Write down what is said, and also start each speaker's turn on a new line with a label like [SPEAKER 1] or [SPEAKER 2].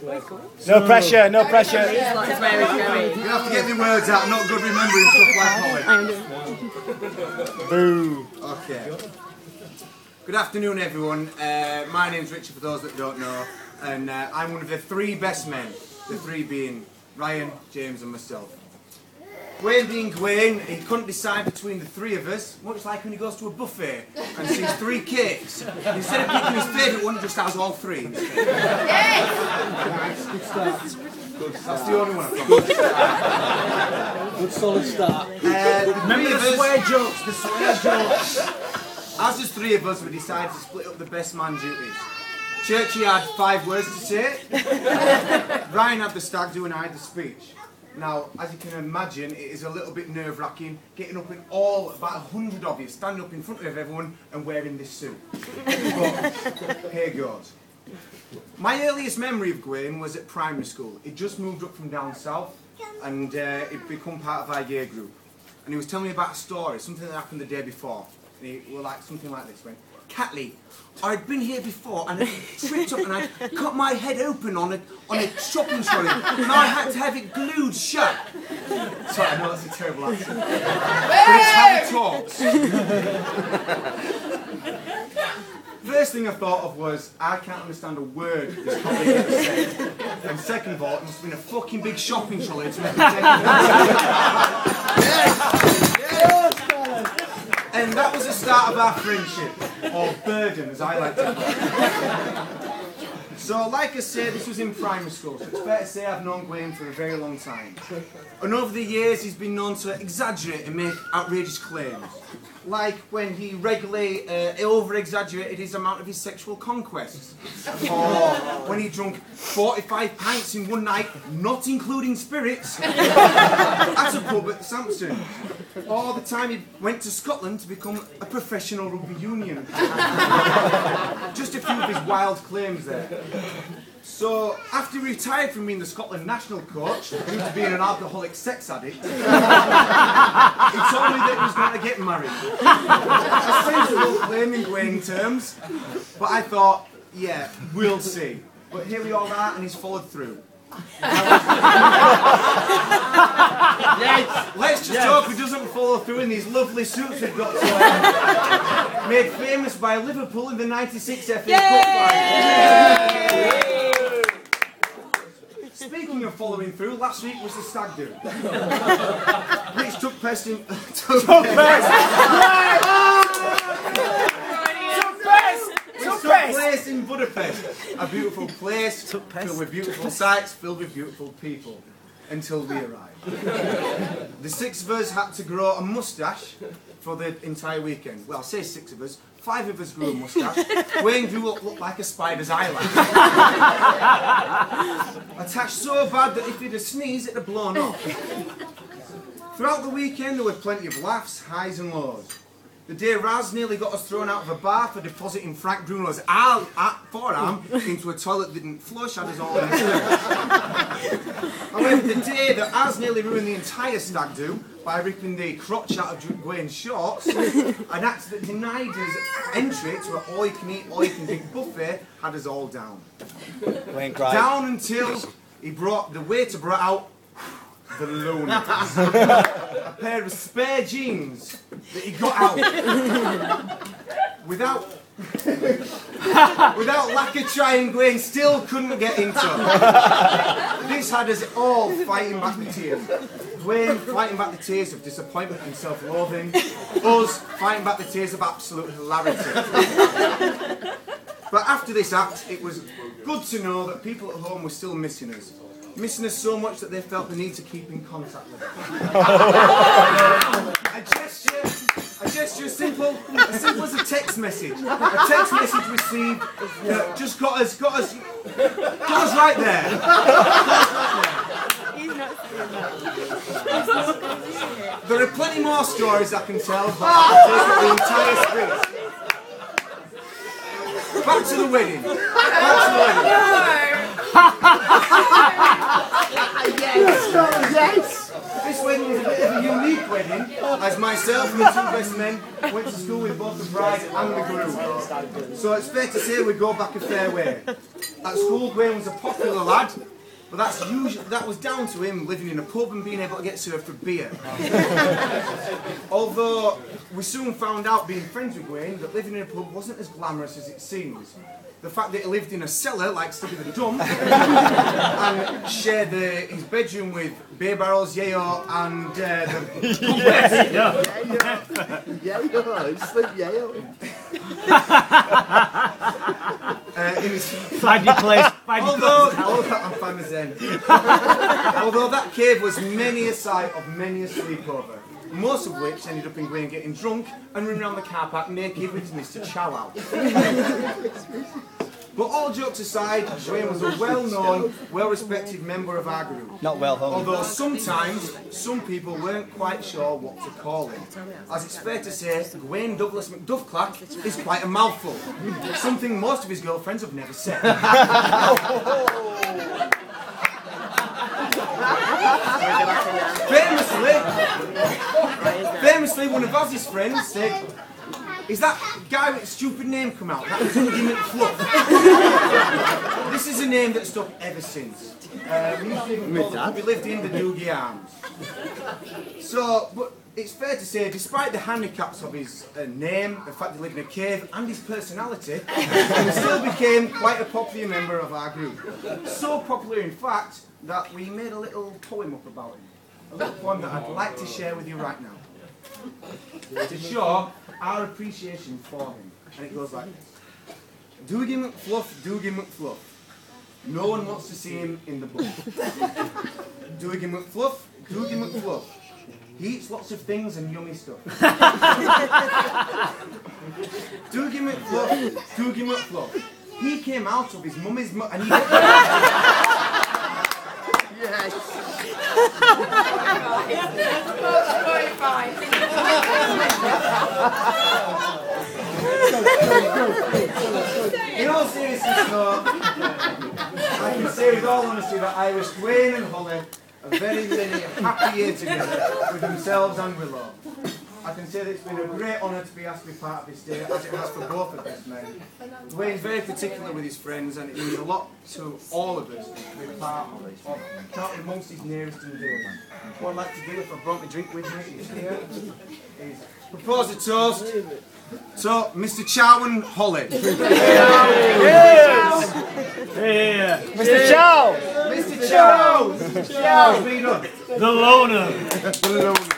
[SPEAKER 1] No pressure, no pressure.
[SPEAKER 2] You're going to have to get the words out, I'm not good remembering stuff like Hollie.
[SPEAKER 1] Boo.
[SPEAKER 2] Okay. Good afternoon, everyone. My name's Richard, for those that don't know, and I'm one of the three best men, the three being Ryan, James and myself. Gawaine being Gawaine, he couldn't decide between the three of us, much like when he goes to a buffet and sees three cakes. Instead of picking his favourite one, he just has all three. Yes! Good start. That's the only one I've got.
[SPEAKER 3] Good solid start.
[SPEAKER 2] Remember the swear jokes, As there's three of us, we decided to split up the best man duties. Churchy had 5 words to say, Ryan had the stag do and I had the speech. Now, as you can imagine, it is a little bit nerve-wracking getting up in all, about 100 of you, standing up in front of everyone and wearing this suit. But here goes. My earliest memory of Gawaine was at primary school. He'd just moved up from down south and he'd become part of our year group. And he was telling me about a story, something that happened the day before. And he was like, something like this, went, Cattley, I'd been here before and I tripped up and I cut my head open on a shopping trolley and I had to have it glued shut. Sorry, I know that's a terrible accent. But it's how he talks. First thing I thought of was, I can't understand a word this colleague ever said. And second of all, it must have been a fucking big shopping trolley to make me take it. And that was the start of our friendship, or burden as I like to call it. So like I said, this was in primary school, so it's fair to say I've known Gawaine for a very long time. And over the years he's been known to exaggerate and make outrageous claims. Like when he regularly over-exaggerated his amount of his sexual conquests. Or when he drank 45 pints in one night, not including spirits, at a pub at Sampson. Or the time he went to Scotland to become a professional rugby union. Just a few of his wild claims there. So, after he retired from being the Scotland national coach, due to being an alcoholic sex addict, he told me that he was going to get married. A sensible claim in Gawaine terms, but I thought, yeah, we'll see. But here we all are, and he's followed through. Yes. Let's just hope he doesn't follow through in these lovely suits we've got to wear. Made famous by Liverpool in the '96 FA Cup final. Speaking of following through, last week was the stag do, which took place in Budapest, a beautiful place filled with beautiful sights, filled with beautiful people, until we arrived. The 6 of us had to grow a moustache for the entire weekend. Well, I say 6 of us, 5 of us grew a moustache. Gawaine grew what looked like a spider's eyelash. Attached so bad that if he'd have sneezed, it'd have blown off. Throughout the weekend, there were plenty of laughs, highs and lows. The day Raz nearly got us thrown out of a bar for depositing Frank Bruno's forearm into a toilet that didn't flush, had us all in However, the day that Az nearly ruined the entire stag do by ripping the crotch out of Gawaine's shorts, an act that denied us entry to an all-you-can-eat, all-you-can-drink buffet had us all down. Down until the waiter brought out the loneliness. A pair of spare jeans that he got out without lacquer trying, Gawaine still couldn't get into. This had us all fighting back the tears. Gawaine fighting back the tears of disappointment and self-loathing. Us fighting back the tears of absolute hilarity. But after this act, it was good to know that people at home were still missing us. Missing us so much that they felt the need to keep in contact with us. A gesture as simple as a text message. A text message received that just got us right there.
[SPEAKER 4] He's not saying that.
[SPEAKER 2] There are plenty more stories I can tell, but I'll take up the entire speech. Back to the wedding. Yes! This wedding was a bit of a unique wedding as myself and the two best men went to school with both the bride and the groom. So it's fair to say we go back a fair way. At school, Gawaine was a popular lad, but that was down to him living in a pub and being able to get served for beer. Although we soon found out, being friends with Gawaine, that living in a pub wasn't as glamorous as it seems. The fact that he lived in a cellar like Stubby the Dumb and shared his bedroom with beer barrels, yayo, and the
[SPEAKER 1] Find your place. Find your place.
[SPEAKER 2] I'm famous then. Although that cave was many a sight of many a sleepover, most of which ended up in Gawaine getting drunk and running around the car park naked with Mr. Chow Out. But all jokes aside, Gawaine was a well-known, well-respected member of our group.
[SPEAKER 1] Not well hung.
[SPEAKER 2] Although sometimes, some people weren't quite sure what to call him. As it's fair to say, Gawaine Douglas Mcduff-clack is quite a mouthful. Something most of his girlfriends have never said. Famously, one of Ozzy's friends said, "Is that guy with a stupid name come out? That Doogie McFluff." This is a name that's stuck ever since. We lived in the Doogie Arms. So, but it's fair to say, despite the handicaps of his name, the fact he lived in a cave, and his personality, he still became quite a popular member of our group. So popular, in fact, that we made a little poem up about him. A little poem that I'd like to share with you right now, to show our appreciation for him. And it goes like this. Doogie McFluff, Doogie McFluff. No one wants to see him in the book. Doogie McFluff, Doogie McFluff. He eats lots of things and yummy stuff. Doogie McFluff, Doogie McFluff. He came out of his mummy's and he...
[SPEAKER 4] Yes.
[SPEAKER 2] In all seriousness though, I can say with all honesty that I wish Gawaine and Hollie a very, very happy year together with themselves and Willow. I can say that it's been a great honour to be asked to be part of this day, as it has for both of us men. Wayne's very particular with his friends, and it means a lot to all of us to be part of counting amongst his nearest and dearest. What I'd like to do, if I brought my drink with me here, is propose a toast to Mr. Chow and Hollie.
[SPEAKER 1] Yes! Yeah. Mr. Chow!
[SPEAKER 2] Mr. Chow! Chow!
[SPEAKER 1] The loner.
[SPEAKER 2] The loner.